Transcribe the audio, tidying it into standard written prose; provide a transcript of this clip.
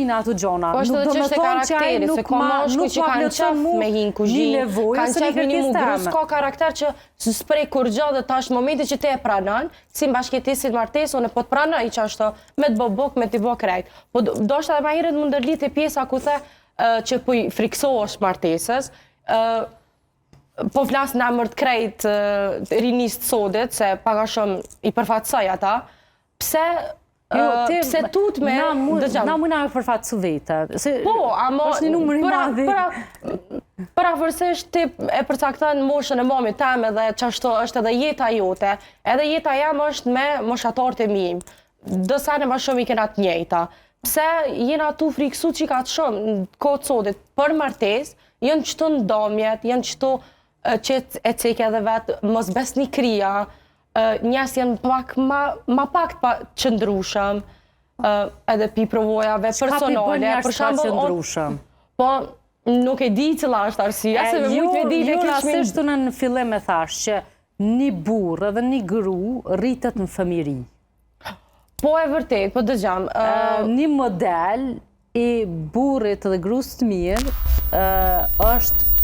kuzhinë ato gjona. Po është edhe çështë karakteri, se ka mashkuj që kanë qef me hinë kuzhinë, kanë qef me një mugru, s'ka karakter që s'prej kur gjë dhe tash momenti që te e pranon, si bashkëtesi martesë, unë po të pranoj që ashtu me të bë bok, me të bë krejt. Po do shta edhe më herët më ndërlidh e pjesa ku the që po i friksohesh martesës, po flas në emër të krejt rinisë të sodit, se pak a shumë i përfatsoj ata, pse tut me... Na muna me përfatsu vete. Po, ama... është një numër i madhi. Pavarësisht ti e përcakton moshën e mamit teme dhe çashtu është edhe jeta jote, edhe jeta jam është me moshatarët e mi. Do sa ne më shumë i kena të njëjta. Pse jena tu friksu që ka të shumë në kohë të sodit për martesë, janë qëtu ndomjet, janë qëtu që e cekja edhe vetë mos besnikria, njerëz janë pak ma pak të qëndrushëm, edhe pi provojave personale. Për shembull, po nuk e di cila është arsyeja, se me mujt me di jo rastisht unë në fillim e thash që një burr edhe një gru rritet në fëmijëri. Po e vërtet, po dëgjam. Një model i burrit dhe grus të mirë është